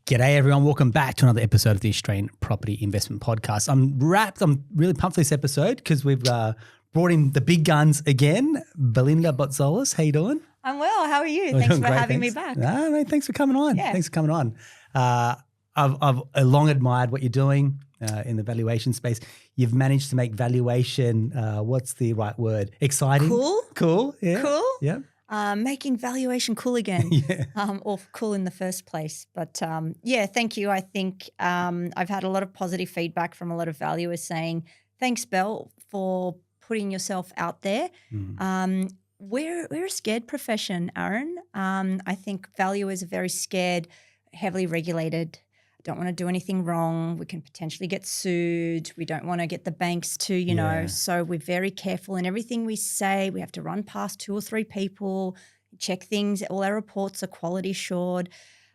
G'day everyone, welcome back to another episode of the Australian Property Investment Podcast. I'm really pumped for this episode because we've brought in the big guns again. Belinda Botzolis, how you doing? I'm well, how are you? We're Thanks doing for great, having thanks. me back. No, thanks for coming on. Yeah. Thanks for coming on. I've long admired what you're doing in the valuation space. You've managed to make valuation, what's the right word? Exciting? Cool, yeah. Cool? Yeah. Making valuation cool again, Yeah. or cool in the first place. But yeah, thank you. I think I've had a lot of positive feedback from a lot of valuers saying, thanks, Belle, for putting yourself out there. We're a scared profession, Aaron. I think valuers are very scared, heavily regulated, don't want to do anything wrong. We can potentially get sued. We don't want to get the banks to, you know, so we're very careful in everything we say. We have to run past 2 or 3 people, check things. All our reports are quality assured.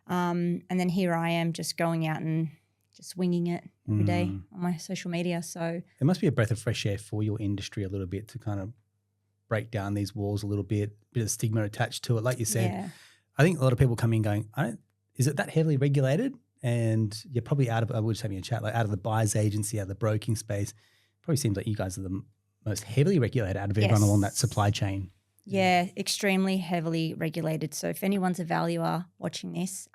And then here I am just going out and just winging it every day on my social media. So it must be a breath of fresh air for your industry a little bit to kind of break down these walls a little bit of stigma attached to it. Like you said, I think a lot of people come in going, is it that heavily regulated? And you're probably out of, I was just having a chat, like out of the buyer's agency, out of the broking space. Probably seems like you guys are the most heavily regulated out of everyone along that supply chain. Yeah, extremely heavily regulated. So if anyone's a valuer watching this,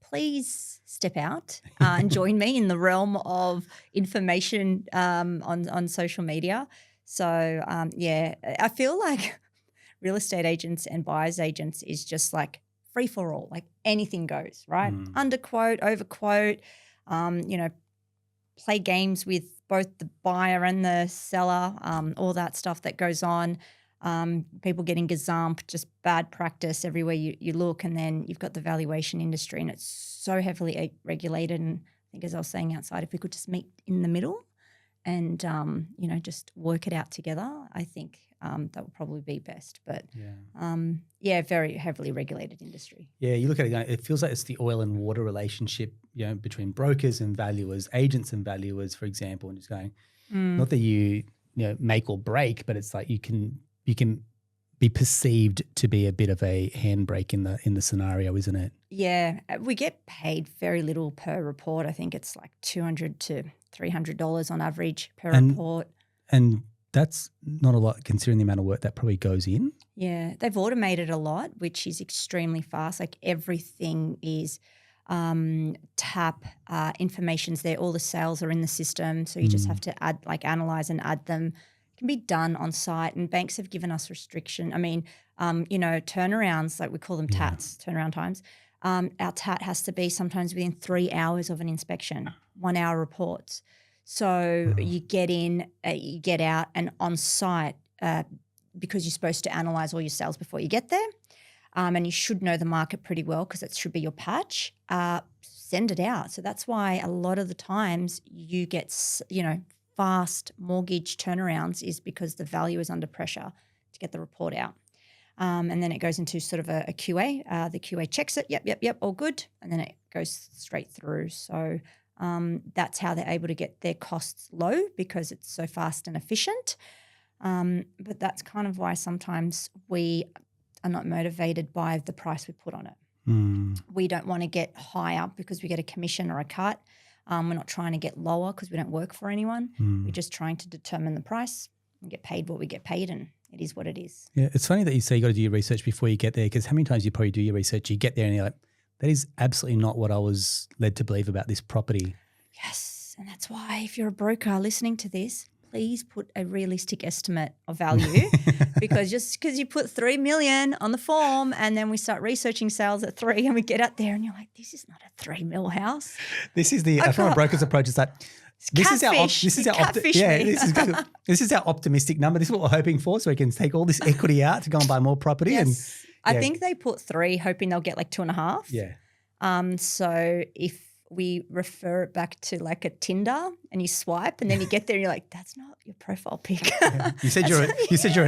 please step out and join me in the realm of information on social media. So yeah, I feel like real estate agents and buyer's agents is just like free for all, like anything goes, right? Underquote, overquote, you know, play games with both the buyer and the seller, all that stuff that goes on. People getting gazumped, just bad practice everywhere you look. And then you've got the valuation industry and it's so heavily regulated. And I think as I was saying outside, if we could just meet in the middle and, you know, just work it out together, I think that would probably be best. But yeah, very heavily regulated industry. Yeah, you look at it, it feels like it's the oil and water relationship, you know, between brokers and valuers, agents and valuers, for example, and just going, not that you know make or break, but it's like you can be perceived to be a bit of a handbrake in the scenario, isn't it? Yeah, we get paid very little per report. I think it's like $200 to $300 on average per report. And that's not a lot considering the amount of work that probably goes in. Yeah, they've automated a lot, which is extremely fast. Like everything is tap, information's there, all the sales are in the system. So you just have to analyze and add them. It can be done on site and banks have given us restriction. I mean, you know, turnarounds, like we call them TATs, turnaround times. Our TAT has to be sometimes within 3 hours of an inspection, 1 hour reports. So you get in, you get out, and on site, because you're supposed to analyse all your sales before you get there, and you should know the market pretty well because it should be your patch, send it out. So that's why a lot of the times you get, you know, fast mortgage turnarounds is because the value is under pressure to get the report out. And then it goes into sort of a QA. The QA checks it, yep, all good, and then it goes straight through. So that's how they're able to get their costs low because it's so fast and efficient. But that's kind of why sometimes we are not motivated by the price we put on it. We don't want to get higher because we get a commission or a cut. We're not trying to get lower because we don't work for anyone. We're just trying to determine the price and get paid what we get paid, and it is what it is. Yeah, it's funny that you say you got to do your research before you get there because how many times you probably do your research, you get there and you're like, that is absolutely not what I was led to believe about this property. Yes, and that's why if you're a broker listening to this, please put a realistic estimate of value because just because you put 3 million on the form and then we start researching sales at 3 and we get out there and you're like, this is not a 3 mil house. This is from a broker's approach. It's like, this is our optimistic number. This is what we're hoping for, so we can take all this equity out to go and buy more property. Yes. I think they put 3, hoping they'll get like 2.5. Yeah. So if we refer it back to like a Tinder and you swipe and then you get there and you're like, that's not your profile pic. Yeah. You said you're an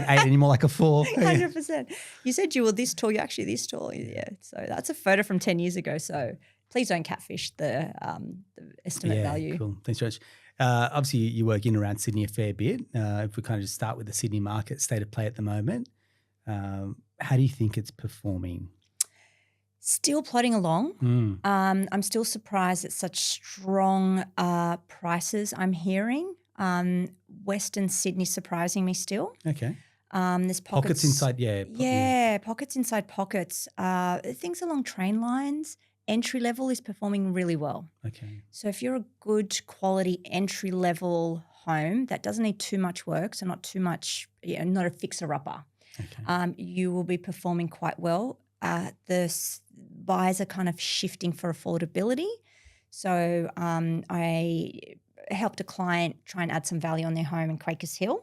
8 and you're more like a 4. 100%. You said you were this tall, you're actually this tall. Yeah. So that's a photo from 10 years ago. So please don't catfish the estimate value. Cool. Thanks very much. Obviously, you work in around Sydney a fair bit. If we kind of just start with the Sydney market state of play at the moment, how do you think it's performing? Still plodding along. I'm still surprised at such strong prices I'm hearing. Western Sydney surprising me still. Okay. There's Pockets inside, pockets inside pockets. Things along train lines. Entry level is performing really well. Okay. So if you're a good quality entry level home that doesn't need too much work, so not too much, not a fixer-upper, you will be performing quite well. The buyers are kind of shifting for affordability. So I helped a client try and add some value on their home in Quakers Hill,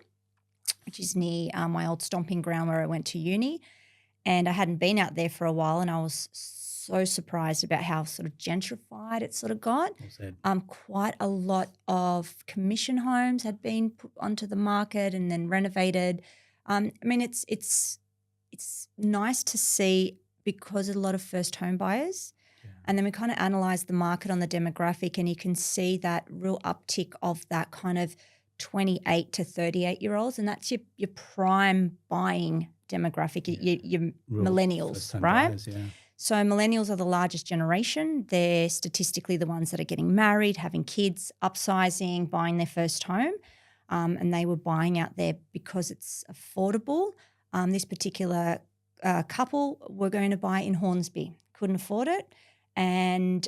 which is near my old stomping ground where I went to uni. And I hadn't been out there for a while, and I was so surprised about how sort of gentrified it sort of got. Quite a lot of commission homes had been put onto the market and then renovated. I mean, it's nice to see because of a lot of first home buyers. And then we kind of analyze the market on the demographic, and you can see that real uptick of that kind of 28 to 38-year-olds, and that's your prime buying demographic, your millennials, right? Buyers, So millennials are the largest generation. They're statistically the ones that are getting married, having kids, upsizing, buying their first home, and they were buying out there because it's affordable. This particular couple were going to buy in Hornsby, couldn't afford it. And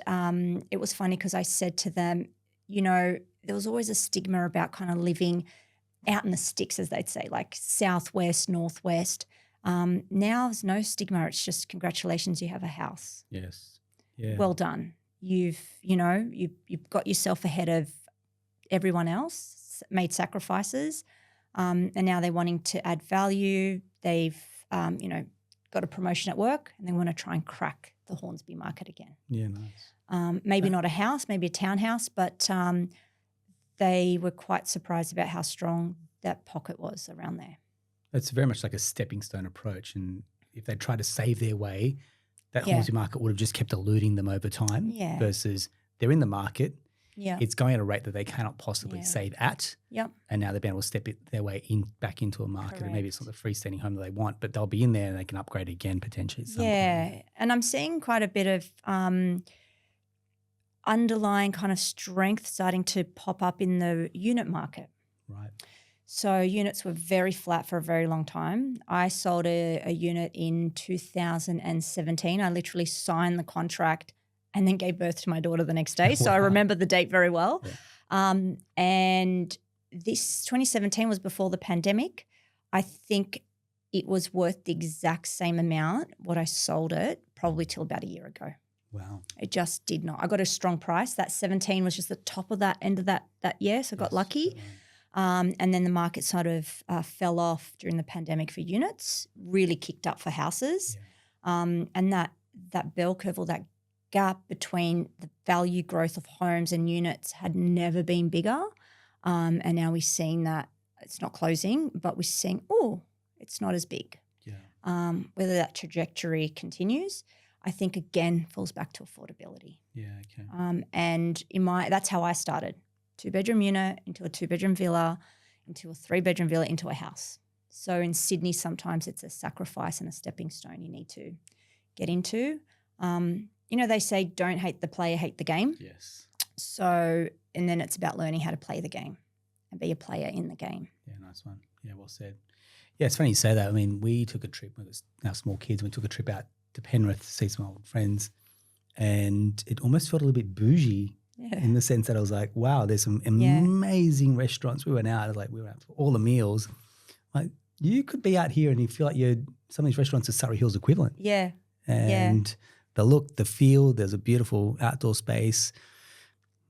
it was funny because I said to them, there was always a stigma about kind of living out in the sticks, as they'd say, like southwest, northwest. Now there's no stigma. It's just congratulations, you have a house. Yes. Yeah. Well done. You've got yourself ahead of everyone else, made sacrifices, and now they're wanting to add value. They've got a promotion at work, and they want to try and crack the Hornsby market again. Yeah, nice. Maybe not a house, maybe a townhouse, but they were quite surprised about how strong that pocket was around there. It's very much like a stepping stone approach, and if they try to save their way, that Hornsby market would have just kept eluding them over time versus they're in the market. Yeah. It's going at a rate that they cannot possibly save at. Yep. And now they've been able to step their way back into a market. Correct. And maybe it's not the freestanding home that they want, but they'll be in there and they can upgrade again potentially. At some point. And I'm seeing quite a bit of underlying kind of strength starting to pop up in the unit market. Right. So units were very flat for a very long time. I sold a unit in 2017. I literally signed the contract and then gave birth to my daughter the next day. So I remember the date very well. Yeah. And this 2017 was before the pandemic. I think it was worth the exact same amount what I sold it probably till about a year ago. Wow. It just did not. I got a strong price. That 17 was just the top of that end of that year, so I got lucky. And then the market sort of fell off during the pandemic for units, really kicked up for houses. Yeah. And that bell curve or that gap between the value growth of homes and units had never been bigger. And now we're seeing that it's not closing, but we're seeing, it's not as big. Yeah. Whether that trajectory continues, I think again falls back to affordability. Yeah, okay. And that's how I started. 2-bedroom unit into a 2-bedroom villa, into a 3-bedroom villa, into a house. So in Sydney, sometimes it's a sacrifice and a stepping stone you need to get into. They say don't hate the player, hate the game. Yes. So, and then it's about learning how to play the game and be a player in the game. Yeah, nice one. Yeah, well said. Yeah, it's funny you say that. I mean, we took a trip with our small kids. We took a trip out to Penrith to see some old friends, and it almost felt a little bit bougie in the sense that I was like, wow, there's some amazing restaurants. We went out, we were out for all the meals. Like, you could be out here and you feel like some of these restaurants are Surrey Hills equivalent. Yeah. And the look, the feel, there's a beautiful outdoor space,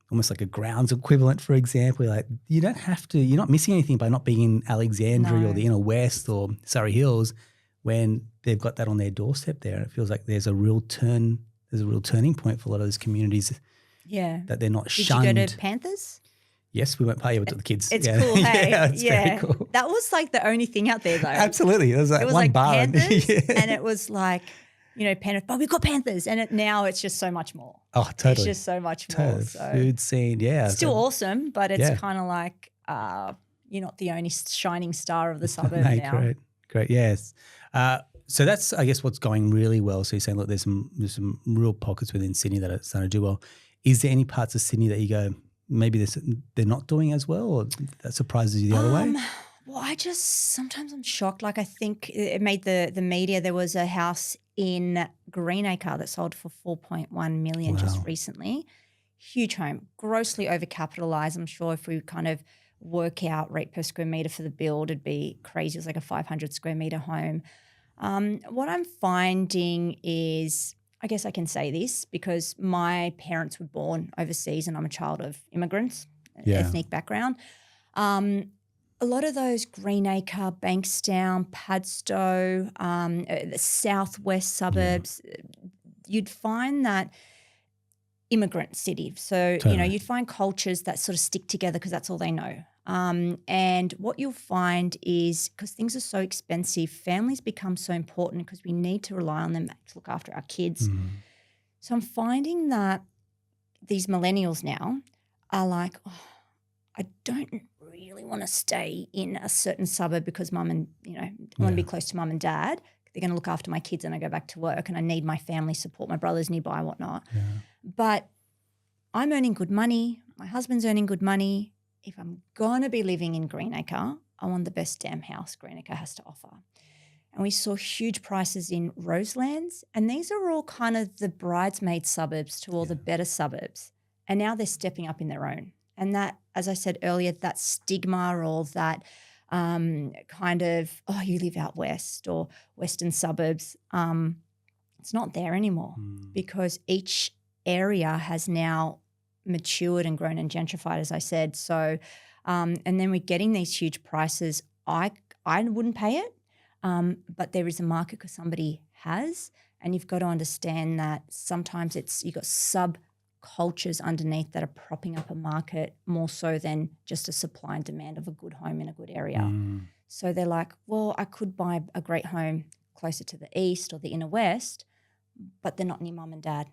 almost like a grounds equivalent, for example. Like, you don't have to, you're not missing anything by not being in Alexandria or the Inner West or Surrey Hills when they've got that on their doorstep there. And it feels like there's a real turning point for a lot of those communities. Yeah. That they're not shunned. Did you go to Panthers? Yes, we went party with the kids. It's cool, hey? It's very cool. That was like the only thing out there though. Absolutely. It was one bar. Panthers and it was like, Panthers, but we've got Panthers and now it's just so much more. Oh, totally. It's just so much more. So food scene, still awesome, but it's kind of like you're not the only shining star of the suburb now. Great, yes. So that's, I guess, what's going really well. So you're saying, look, there's some real pockets within Sydney that are starting to do well. Is there any parts of Sydney that you go, maybe they're not doing as well, or that surprises you the other way? Well, sometimes I'm shocked. Like I think it made the media. There was a house in Greenacre that sold for 4.1 million just recently. Huge home, grossly overcapitalized. I'm sure if we kind of work out rate per square meter for the build, it'd be crazy. It was like a 500 square meter home. What I'm finding is, I guess I can say this because my parents were born overseas and I'm a child of immigrants, ethnic background. A lot of those Greenacre, Bankstown, Padstow, the southwest suburbs, you'd find that immigrant city. So, you'd find cultures that sort of stick together because that's all they know. And what you'll find is because things are so expensive, families become so important because we need to rely on them to look after our kids. So I'm finding that these millennials now are like, I don't really want to stay in a certain suburb because mum and, I want to be close to mum and dad. They're going to look after my kids and I go back to work and I need my family support, my brother's nearby and whatnot. But I'm earning good money. My husband's earning good money. If I'm going to be living in Greenacre, I want the best damn house Greenacre has to offer. And we saw huge prices in Roselands, and these are all kind of the bridesmaid suburbs to all the better suburbs. And now they're stepping up in their own. And that, as I said earlier, that stigma or that kind of, you live out west or western suburbs, it's not there anymore because each area has now matured and grown and gentrified, as I said. So, and then we're getting these huge prices. I wouldn't pay it, but there is a market because somebody has, and you've got to understand that sometimes you've got subcultures underneath that are propping up a market more so than just a supply and demand of a good home in a good area. So they're like, well, I could buy a great home closer to the east or the inner west, but they're not near mum and dad.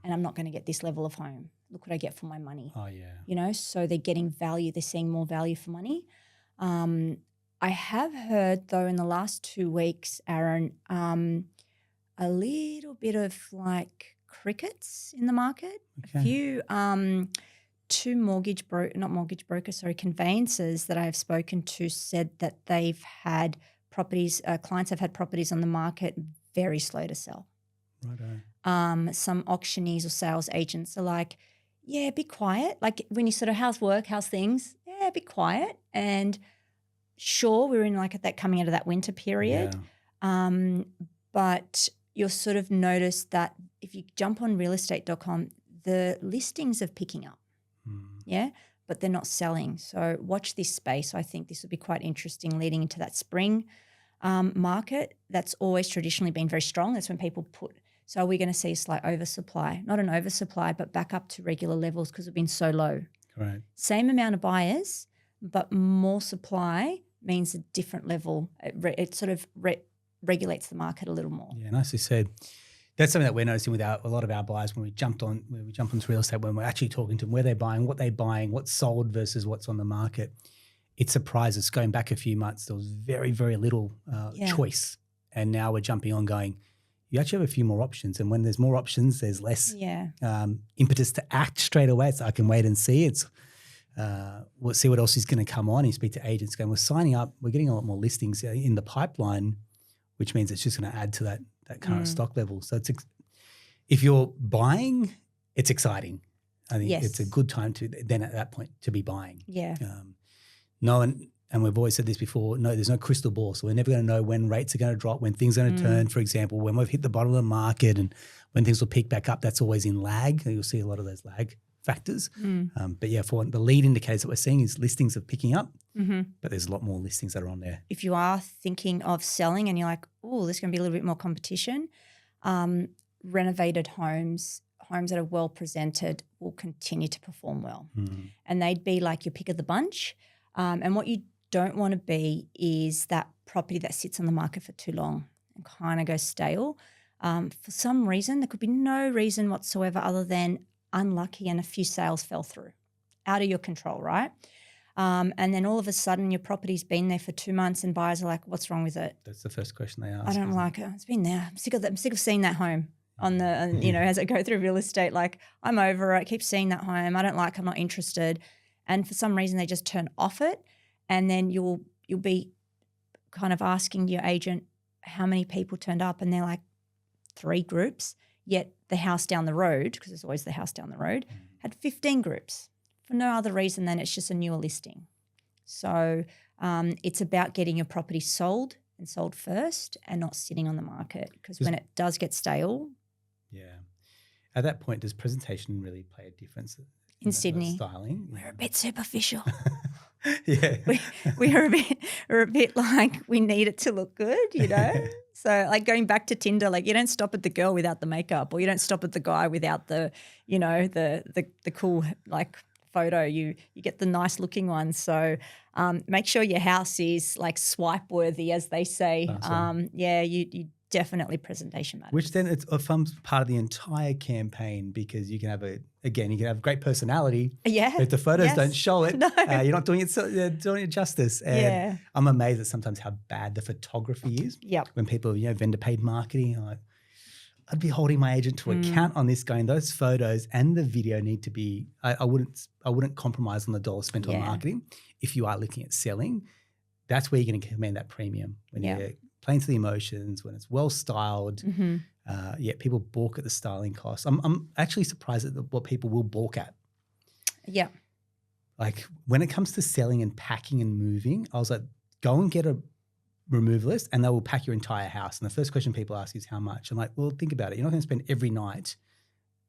And I'm not going to get this level of home. Look what I get for my money. So they're getting value. They're seeing more value for money. I have heard, though, in the last 2 weeks, Aaron, a little bit of like crickets in the market. A few, conveyancers that I have spoken to said that they've had properties, clients have had properties on the market very slow to sell. Some auctioneers or sales agents are like, be quiet. Like when you sort of how's work, how's things? Be quiet. And sure, we're in like that coming out of that winter period. But you'll sort of notice that if you jump on realestate.com, the listings are picking up. But they're not selling. So watch this space. I think this will be quite interesting leading into that spring market. That's always traditionally been very strong. That's when people so are we going to see a slight oversupply? Not an oversupply, but back up to regular levels because we've been so low. Same amount of buyers, but more supply means a different level. It sort of regulates the market a little more. Nicely said. That's something that we're noticing with a lot of our buyers when we jump onto real estate, when we're actually talking to them, where they're buying, what's sold versus what's on the market. It surprises. Going back a few months, there was very, very little choice. And now we're jumping on going, you actually have a few more options. And when there's more options, there's less impetus to act straight away. It's I can wait and see. We'll see what else is going to come on. You speak to agents going, we're signing up. We're getting a lot more listings in the pipeline, which means it's just going to add to that current stock level. So if you're buying, it's exciting. I think it's a good time to then at that point to be buying. And we've always said this before, there's no crystal ball. So we're never going to know when rates are going to drop, when things are going to turn, for example, when we've hit the bottom of the market and when things will peak back up. That's always in lag. You'll see a lot of those lag factors. But for the lead indicators that we're seeing is listings are picking up, but there's a lot more listings that are on there. If you are thinking of selling and you're like, there's going to be a little bit more competition, renovated homes that are well presented will continue to perform well. And they'd be like your pick of the bunch. And what you don't want to be is that property that sits on the market for too long and kind of goes stale. For some reason, there could be no reason whatsoever other than unlucky and a few sales fell through. Out of your control, right? And then all of a sudden your property's been there for 2 months and buyers are like, what's wrong with it? That's the first question they ask. I don't like it. It's been there. I'm sick of seeing that home as I go through real estate. Like, I'm over it. I keep seeing that home. I don't like it. I'm not interested. And for some reason they just turn off it. And then you'll be kind of asking your agent how many people turned up, and they're like 3 groups. Yet the house down the road, because it's always the house down the road, had 15 groups for no other reason than it's just a newer listing. So it's about getting your property sold and sold first and not sitting on the market, because when it does get stale. Yeah. At that point, does presentation really play a difference in Sydney? Styling? We're a bit superficial. Yeah. we're a bit like, we need it to look good, you know? So like going back to Tinder, like you don't stop at the girl without the makeup, or you don't stop at the guy without the, you know, the cool like photo. You get the nice looking one. So make sure your house is like swipe worthy, as they say. Awesome. You definitely presentation matters. Which then it forms part of the entire campaign, because you can have you can have great personality. Yeah. But if the photos don't show it, no. You're not doing it justice. And I'm amazed at sometimes how bad the photography is. Yep. When people, vendor paid marketing, I'm like, I'd be holding my agent to account on this, going, those photos and the video need to be, I wouldn't compromise on the dollar spent on marketing. If you are looking at selling, that's where you're going to command that premium, when you're playing to the emotions, when it's well styled. Yet people balk at the styling costs. I'm actually surprised at what people will balk at. Yeah. Like when it comes to selling and packing and moving, I was like, go and get a removalist and they will pack your entire house. And the first question people ask is how much? I'm like, well, think about it. You're not going to spend every night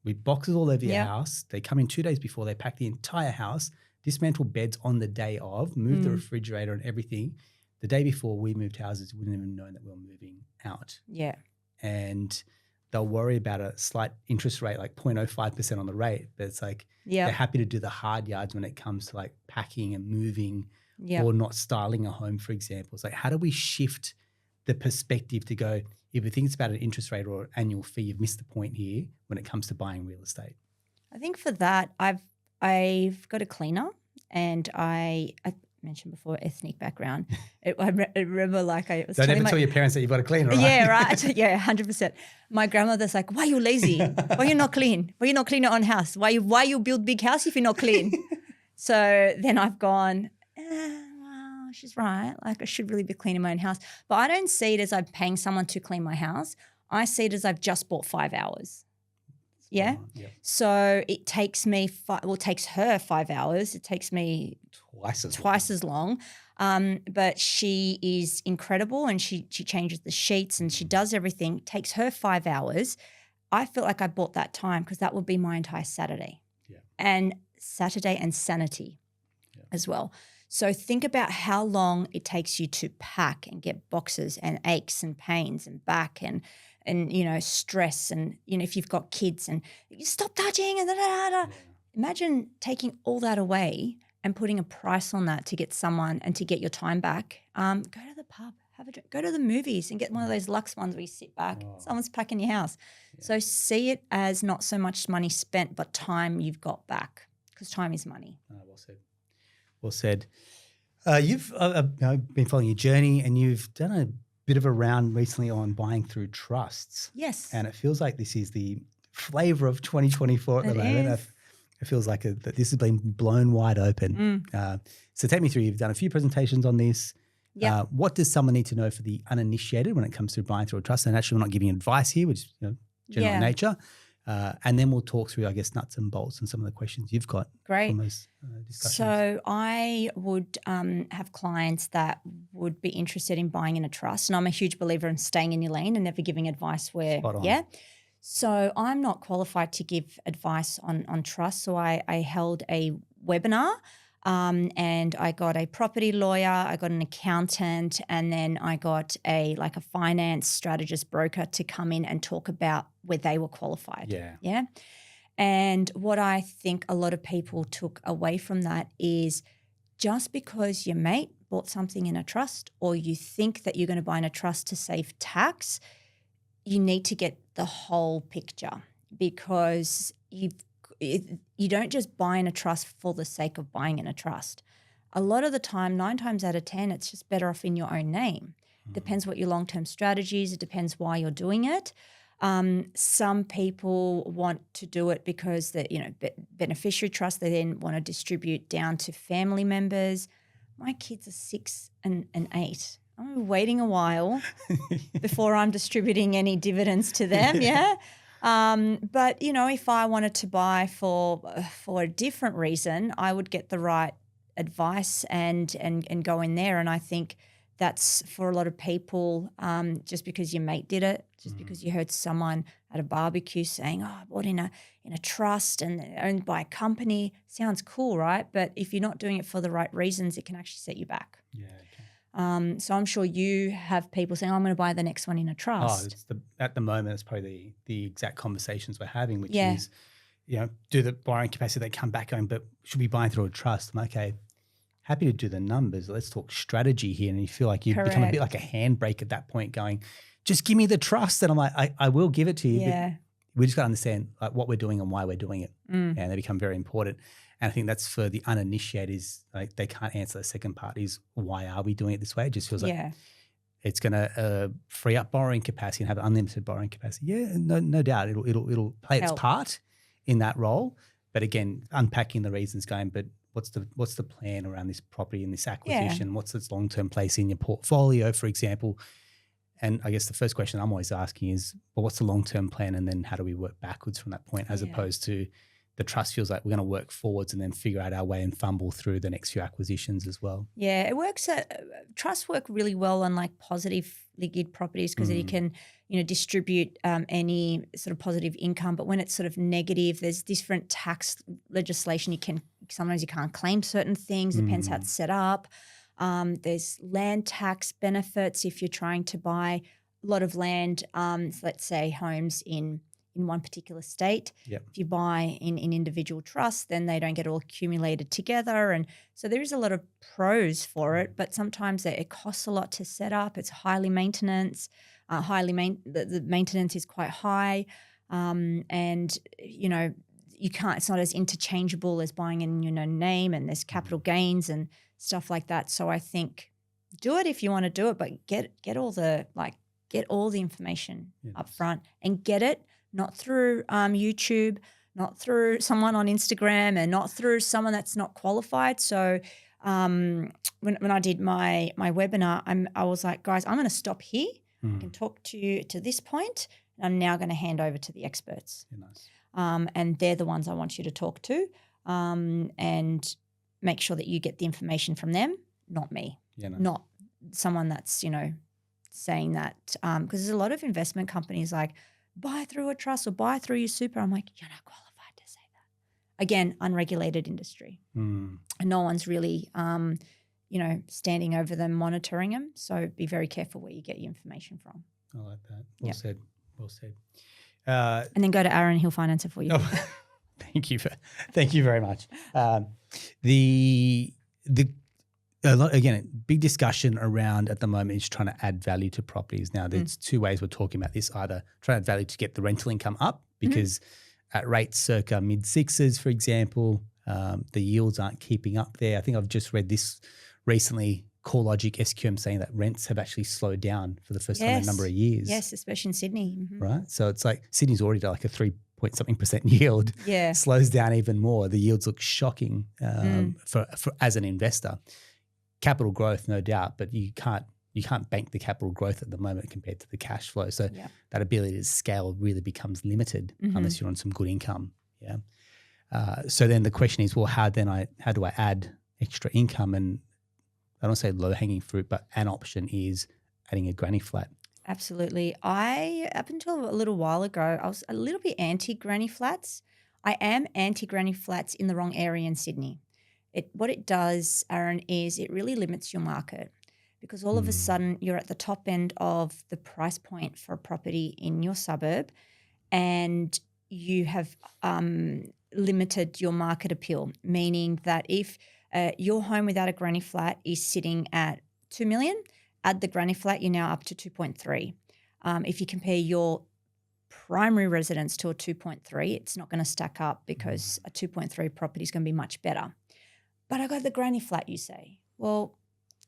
with boxes all over your house. They come in 2 days before, they pack the entire house, dismantle beds on the day of, move the refrigerator and everything. The day before we moved houses, we wouldn't even know that we were moving out. Yeah. And they'll worry about a slight interest rate, like 0.05% on the rate. But it's like they're happy to do the hard yards when it comes to like packing and moving or not styling a home, for example. It's like, how do we shift the perspective to go, if we think it's about an interest rate or annual fee, you've missed the point here when it comes to buying real estate? I think for that, I've got a cleaner, and I mentioned before, ethnic background. I remember like I was Don't ever tell your parents that you've got a cleaner, right? Yeah, right. Yeah, 100%. My grandmother's like, why are you lazy? Why you not clean? Why you not clean your own house? Why you build big house if you're not clean? So then I've gone, well, she's right. Like I should really be cleaning my own house. But I don't see it as I'm paying someone to clean my house. I see it as I've just bought 5 hours. Yeah. So it takes me it takes her 5 hours. It takes me twice as long. But she is incredible, and she changes the sheets and she does everything. It takes her 5 hours. I feel like I bought that time, because that would be my entire Saturday. Yeah. And Saturday and sanity as well. So think about how long it takes you to pack and get boxes and aches and pains and back and stress, and if you've got kids and you stop touching and Imagine taking all that away and putting a price on that to get someone and to get your time back. Go to the pub, have a drink, go to the movies and get one of those luxe ones where you sit back. Someone's packing your house. So see it as not so much money spent, but time you've got back, because time is money. Well said. Well said. You've been following your journey, and you've done a bit of a round recently on buying through trusts. Yes. And it feels like this is the flavour of 2024 at the moment. It feels like that this has been blown wide open. So take me through. You've done a few presentations on this. Yeah. What does someone need to know for the uninitiated when it comes to buying through a trust? And actually, we're not giving advice here, which is general nature. And then we'll talk through, I guess, nuts and bolts and some of the questions you've got. Great. From those discussions. So I would have clients that would be interested in buying in a trust, and I'm a huge believer in staying in your lane and never giving advice where, So I'm not qualified to give advice on trust. So I held a webinar. And I got a property lawyer, I got an accountant, and then I got a finance strategist broker to come in and talk about where they were qualified. Yeah. And what I think a lot of people took away from that is, just because your mate bought something in a trust, or you think that you're going to buy in a trust to save tax, you need to get the whole picture, because you don't just buy in a trust for the sake of buying in a trust. a lot of the time, 9 times out of 10, it's just better off in your own name. Depends what your long-term strategy is. It depends why you're doing it. Some people want to do it because beneficiary trust, they then want to distribute down to family members. My kids are 6 and 8. I'm waiting a while before I'm distributing any dividends to them, yeah. But, if I wanted to buy for a different reason, I would get the right advice and go in there. And I think that's for a lot of people, just because your mate did it, just because you heard someone at a barbecue saying, I bought in a trust and they're owned by a company. Sounds cool, right? But if you're not doing it for the right reasons, it can actually set you back. Yeah. Okay. So I'm sure you have people saying, I'm going to buy the next one in a trust. At the moment, it's probably the exact conversations we're having, which is, do the borrowing capacity, they come back going, but should we buy through a trust? I'm okay. Happy to do the numbers. Let's talk strategy here. And you feel like you become a bit like a handbrake at that point going, just give me the trust. And I'm like, I will give it to you. Yeah. But we just got to understand like what we're doing and why we're doing it. And they become very important. And I think that's for the uninitiated is like they can't answer the second part is why are we doing it this way? It just feels like it's going to free up borrowing capacity and have unlimited borrowing capacity. Yeah, no doubt. It'll play its part in that role. But again, unpacking the reasons going, but what's the plan around this property and this acquisition? Yeah. What's its long-term place in your portfolio, for example? And I guess the first question I'm always asking is, well, what's the long-term plan? And then how do we work backwards from that point as opposed to the trust feels like we're going to work forwards and then figure out our way and fumble through the next few acquisitions as well. Yeah, it works. Trusts work really well on like positively geared properties because you can, distribute any sort of positive income. But when it's sort of negative, there's different tax legislation. Sometimes you can't claim certain things. Depends how it's set up. There's land tax benefits if you're trying to buy a lot of land. Let's say homes in one particular state. Yep. If you buy in individual trusts, then they don't get all accumulated together. And so there is a lot of pros for it, but sometimes it costs a lot to set up. It's highly maintenance. The maintenance is quite high. And, you can't, it's not as interchangeable as buying in your own name, and there's capital gains and stuff like that. So I think do it if you want to do it, but get all the information up front and get it. Not through YouTube, not through someone on Instagram, and not through someone that's not qualified. So when I did my webinar, I was like, guys, I'm going to stop here. I can talk to you to this point, and I'm now going to hand over to the experts. Yeah, nice. And they're the ones I want you to talk to, and make sure that you get the information from them, not me, not someone that's saying that. Because there's a lot of investment companies like, buy through a trust or buy through your super. I'm like, you're not qualified to say that. Again, unregulated industry. And no one's really, standing over them, monitoring them. So be very careful where you get your information from. I like that. Well said. Well said. And then go to Aaron, he'll finance it for you. Oh, thank you very much. Again, big discussion around at the moment is trying to add value to properties. Now, there's two ways we're talking about this: either trying to add value to get the rental income up, because at rates circa mid-sixes, for example, the yields aren't keeping up there. I think I've just read this recently, CoreLogic SQM saying that rents have actually slowed down for the first time in a number of years. Yes, especially in Sydney. Right? So it's like Sydney's already like a 3-point-something% yield. Yeah. Slows down even more. The yields look shocking for as an investor. Capital growth, no doubt, but you can't bank the capital growth at the moment compared to the cash flow. So that ability to scale really becomes limited unless you're on some good income. Yeah. So then the question is, well, how do I add extra income? And I don't say low hanging fruit, but an option is adding a granny flat. Absolutely. Up until a little while ago, I was a little bit anti granny flats. I am anti granny flats in the wrong area in Sydney. What it does, Aaron, is it really limits your market, because all of a sudden you're at the top end of the price point for a property in your suburb, and you have limited your market appeal, meaning that if your home without a granny flat is sitting at 2 million, add the granny flat, you're now up to 2.3. If you compare your primary residence to a 2.3, it's not going to stack up, because a 2.3 property is going to be much better. but I got the granny flat, you say. Well,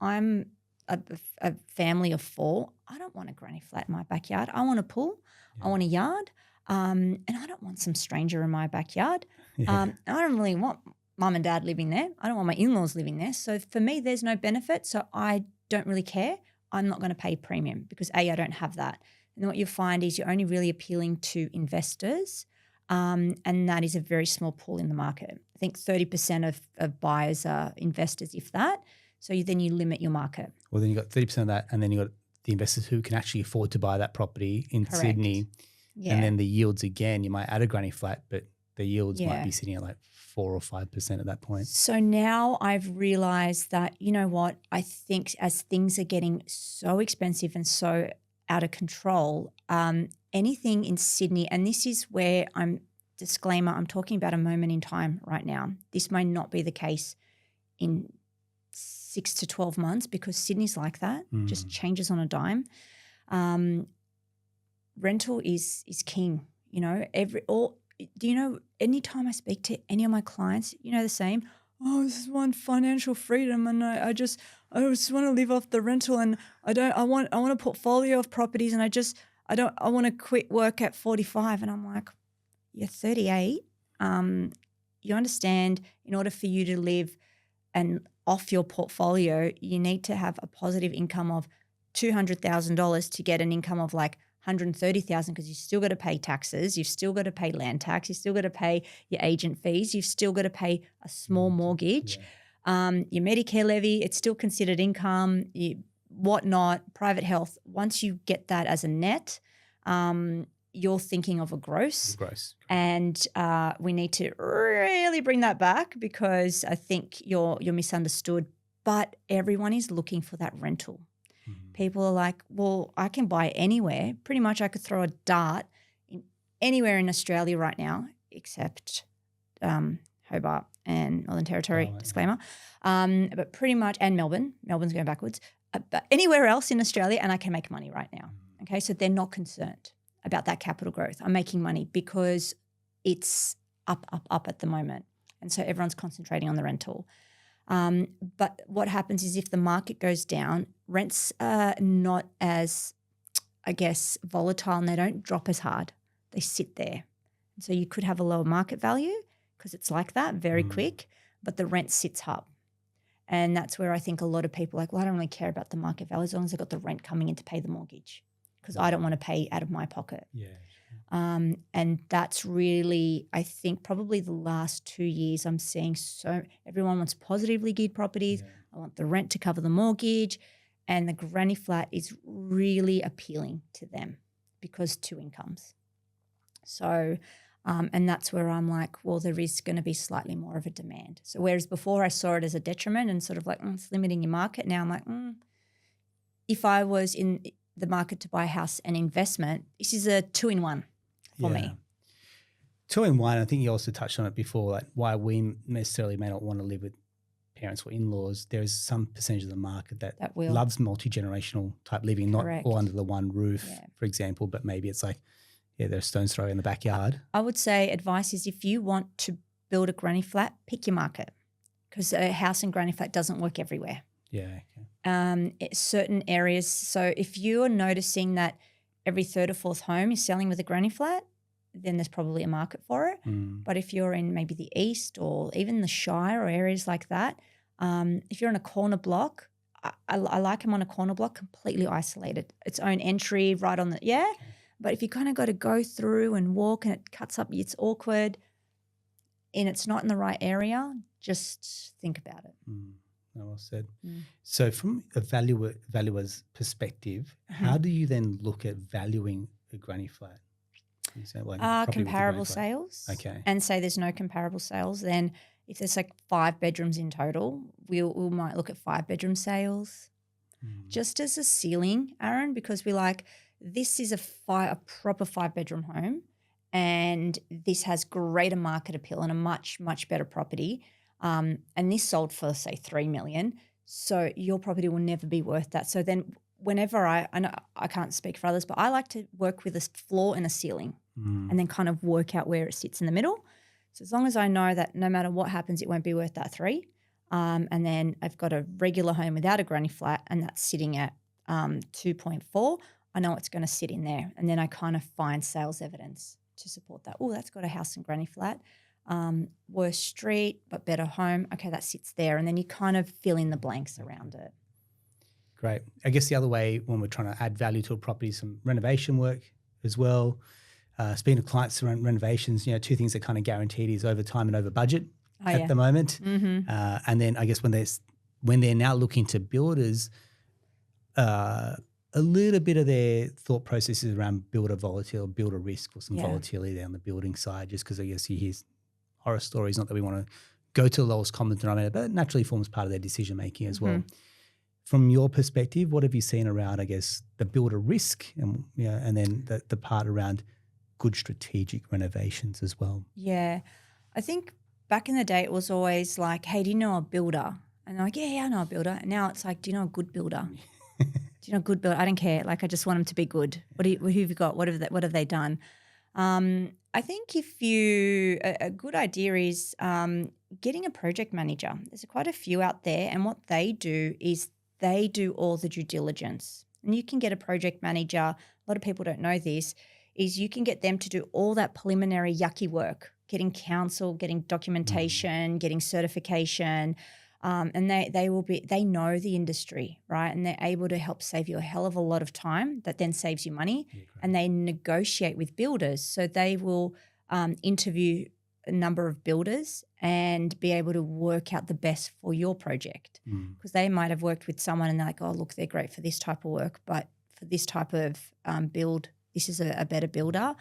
I'm a family of 4. I don't want a granny flat in my backyard. I want a pool. I want a yard. And I don't want some stranger in my backyard. I don't really want mum and dad living there. I don't want my in-laws living there. So for me, there's no benefit. So I don't really care. I'm not going to pay premium because A, I don't have that. And then what you'll find is you're only really appealing to investors, and that is a very small pool in the market. I think 30% of buyers are investors, if that. So then you limit your market. Well, then you got 30% of that, and then you got the investors who can actually afford to buy that property in Sydney. Yeah. And then the yields again, you might add a granny flat, but the yields might be sitting at like 4 or 5% at that point. So now I've realized that, you know what, I think as things are getting so expensive and so out of control, anything in Sydney, and this is where I'm talking about a moment in time right now. This may not be the case in 6 to 12 months because Sydney's like that, just changes on a dime. Rental is king, you know. Anytime I speak to any of my clients, you know the same. Oh, this is one financial freedom, and I just want to live off the rental, and I want a portfolio of properties, and I want to quit work at 45, and I'm like, you're 38. You understand, in order for you to live and off your portfolio, you need to have a positive income of $200,000 to get an income of like $130,000 because you've still got to pay taxes, you've still got to pay land tax, you've still got to pay your agent fees, you've still got to pay a small mortgage, your Medicare levy, it's still considered income, whatnot, private health. Once you get that as a net, you're thinking of a gross. And we need to really bring that back because I think you're misunderstood. But everyone is looking for that rental. People are like, well, I can buy anywhere. Pretty much I could throw a dart anywhere in Australia right now except Hobart and Northern Territory, disclaimer. But pretty much, and Melbourne. Melbourne's going backwards. But anywhere else in Australia and I can make money right now. Okay, so they're not concerned about that capital growth. I'm making money because it's up at the moment. And so everyone's concentrating on the rental. But what happens is if the market goes down, rents are not as, I guess, volatile and they don't drop as hard. They sit there. And so you could have a lower market value because it's like that very quick, but the rent sits up. And that's where I think a lot of people are like, well, I don't really care about the market value as long as I've got the rent coming in to pay the mortgage because I don't want to pay out of my pocket. Yeah. And that's really, I think, probably the last 2 years I'm seeing everyone wants positively geared properties. Yeah. I want the rent to cover the mortgage, and the granny flat is really appealing to them because 2 incomes. So, and that's where I'm like, well, there is going to be slightly more of a demand. So whereas before I saw it as a detriment and sort of like, it's limiting your market. Now I'm like, if I was in the market to buy a house and investment, this is a 2-in-1 for me. 2-in-1. I think you also touched on it before, like why we necessarily may not want to live with parents or in-laws. There is some percentage of the market that loves multi-generational type living, not all under the one roof, for example, but maybe it's like, there's a stone's throw in the backyard. I would say advice is if you want to build a granny flat, pick your market because a house and granny flat doesn't work everywhere. Yeah. Okay. Certain areas. So if you're noticing that every 3rd or 4th home is selling with a granny flat, then there's probably a market for it. But if you're in maybe the east or even the Shire or areas like that, if you're in a corner block, I like them on a corner block, completely isolated, its own entry right on the Okay. But if you kind of got to go through and walk and it cuts up, it's awkward and it's not in the right area, just think about it. Well said. So from a valuer's perspective, how do you then look at valuing a granny flat? Comparable sales. Okay. And say there's no comparable sales, then if there's like 5 bedrooms in total, we might look at 5-bedroom sales just as a ceiling, Aaron, because we like this is a proper 5-bedroom home and this has greater market appeal and a much, much better property. And this sold for, say, $3 million. So your property will never be worth that. So then whenever I know I can't speak for others, but I like to work with a floor and a ceiling and then kind of work out where it sits in the middle. So as long as I know that no matter what happens, it won't be worth that 3, And then I've got a regular home without a granny flat, and that's sitting at 2.4. I know it's going to sit in there. And then I kind of find sales evidence to support that. Oh, that's got a house and granny flat. Worse street, but better home. Okay, that sits there. And then you kind of fill in the blanks around it. Great. I guess the other way when we're trying to add value to a property is some renovation work as well. Speaking to clients around renovations, two things that kind of guaranteed is over time and over budget at the moment. Mm-hmm. And then I guess when they're now looking to builders, a little bit of their thought process is around builder volatility, builder risk, or some volatility on the building side, just because I guess you hear horror stories, not that we want to go to the lowest common denominator, but it naturally forms part of their decision making as well. From your perspective, what have you seen around, I guess, the builder risk and then the part around good strategic renovations as well? Yeah. I think back in the day it was always like, hey, do you know a builder? And they're like, yeah, I know a builder. And now it's like, do you know a good builder? Do you know a good builder? I don't care. Like, I just want them to be good. Who have you got? What have they done? I think a good idea is getting a project manager. There's quite a few out there, and what they do is they do all the due diligence. And you can get a project manager, a lot of people don't know this, is you can get them to do all that preliminary yucky work, getting counsel, getting documentation, getting certification, and they know the industry, right? And they're able to help save you a hell of a lot of time that then saves you money. And they negotiate with builders. So they will interview a number of builders and be able to work out the best for your project. Because they might have worked with someone and they're like, oh, look, they're great for this type of work, but for this type of build, this is a better builder.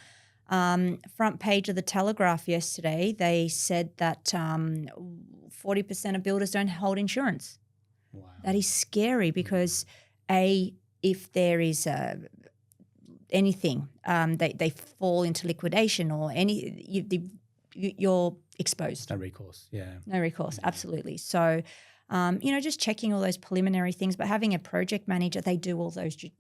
Front page of the Telegraph yesterday, they said that 40% of builders don't hold insurance. Wow. That is scary because if there is anything, they fall into liquidation or you're exposed. No recourse, No recourse, absolutely. So, just checking all those preliminary things, but having a project manager, they do all those due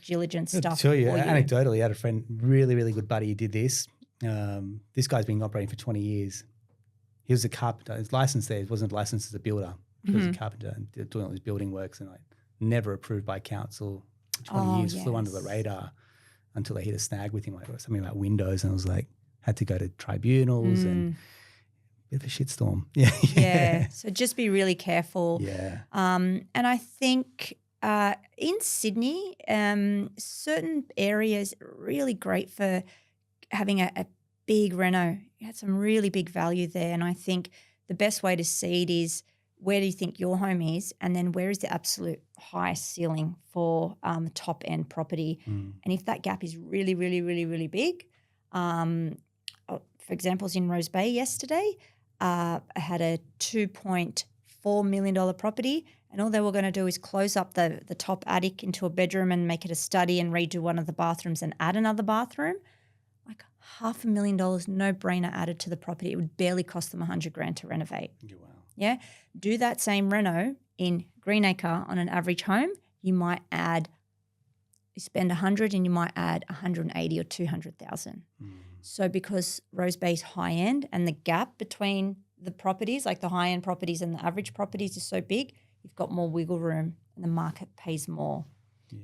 diligence stuff. I'll tell you, anecdotally, I had a friend, really, really good buddy who did this. This guy's been operating for 20 years. He was a carpenter. His license there wasn't licensed as a builder. He was a carpenter and doing all these building works and never approved by council. 20 years, flew under the radar until they hit a snag with him, like something about windows, and I was like, had to go to tribunals and bit of a shitstorm. Yeah. So just be really careful. Yeah. And I think in Sydney, certain areas are really great for having a big reno. You had some really big value there. And I think the best way to see it is, where do you think your home is? And then where is the absolute highest ceiling for top end property? And if that gap is really, really, really, really big, for example, in Rose Bay yesterday, I had a $2.4 million property, and all they were going to do is close up the top attic into a bedroom and make it a study and redo one of the bathrooms and add another bathroom. Like $500,000, no brainer added to the property. It would barely cost them $100,000 to renovate. Wow. Yeah. Do that same reno in Greenacre on an average home. You spend 100 and you might add 180 or 200,000. So because Rose Bay's high end and the gap between the properties, like the high end properties and the average properties, is so big, you've got more wiggle room and the market pays more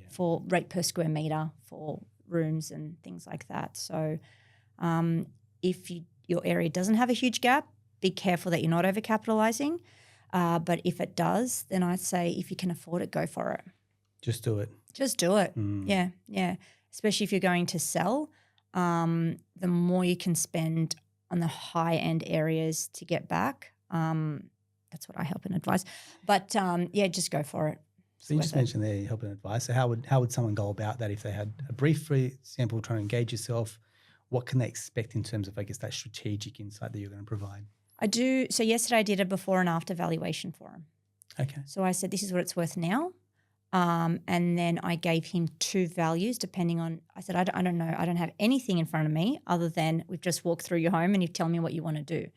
for rate per square metre for rooms and things like that. So if your area doesn't have a huge gap, be careful that you're not overcapitalising. But if it does, then I'd say if you can afford it, go for it. Just do it. Just do it. Yeah. Especially if you're going to sell. The more you can spend on the high-end areas to get back, that's what I help and advise. But, just go for it. So you just mentioned there help and advice. So how would someone go about that if they had a brief, for example, trying to engage yourself? What can they expect in terms of, I guess, that strategic insight that you're going to provide? I do. So yesterday I did a before and after valuation for him. Okay. So I said, this is what it's worth now. And then I gave him two values depending on, I said, I don't know. I don't have anything in front of me other than we've just walked through your home and you tell me what you want to do.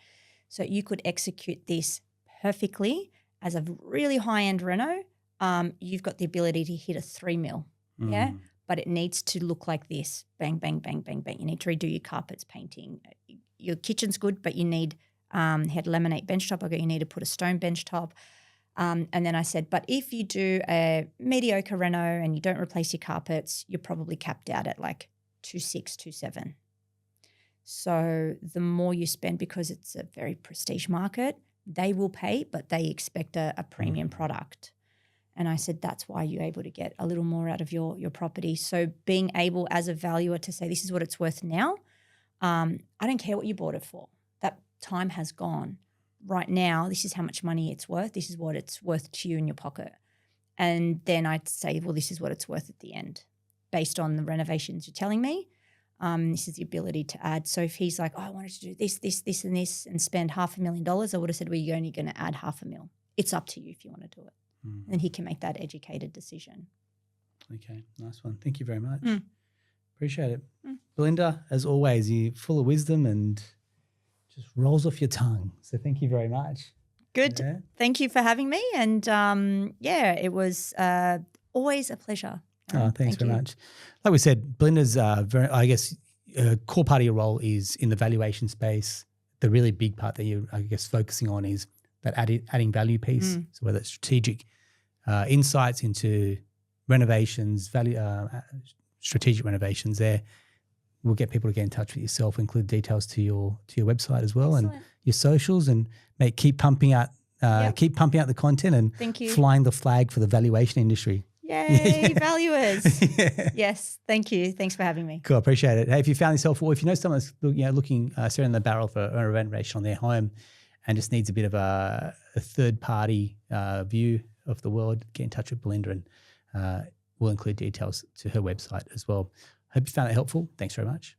So you could execute this perfectly as a really high-end reno. You've got the ability to hit a 3 mil, but it needs to look like this, bang, bang, bang, bang, bang. You need to redo your carpets, painting. Your kitchen's good, but you need He had laminate bench top. I go, you need to put a stone bench top. And then I said, but if you do a mediocre reno and you don't replace your carpets, you're probably capped out at like 2.6, 2.7. So the more you spend, because it's a very prestige market, they will pay, but they expect a premium product. And I said, that's why you're able to get a little more out of your property. So being able as a valuer to say, this is what it's worth now. I don't care what you bought it for. That time has gone. Right now, this is how much money it's worth. This is what it's worth to you in your pocket. And then I'd say, well, this is what it's worth at the end based on the renovations you're telling me. This is the ability to add. So if he's like, oh, I wanted to do this, this, this, and this and spend $500,000, I would have said, well, you're only going to add $500,000. It's up to you if you want to do it. And then he can make that educated decision. Okay, nice one. Thank you very much. Appreciate it. Belinda, as always, you're full of wisdom and just rolls off your tongue. So thank you very much. Good. Yeah. Thank you for having me. And it was always a pleasure. Thanks very much. Like we said, Belinda's I guess a core part of your role is in the valuation space. The really big part that you're, I guess, focusing on is that adding value piece. So whether it's strategic insights into renovations, strategic renovations there. We'll get people to get in touch with yourself, include details to your website as well. Excellent. And your socials, and keep pumping out the content and flying the flag for the valuation industry. Yay, valuers. Yes, thank you. Thanks for having me. Cool, appreciate it. Hey, if you found yourself, or if you know someone that's looking, staring in the barrel for a renovation on their home and just needs a bit of a third-party view of the world, get in touch with Belinda, and we'll include details to her website as well. Hope you found it helpful. Thanks very much.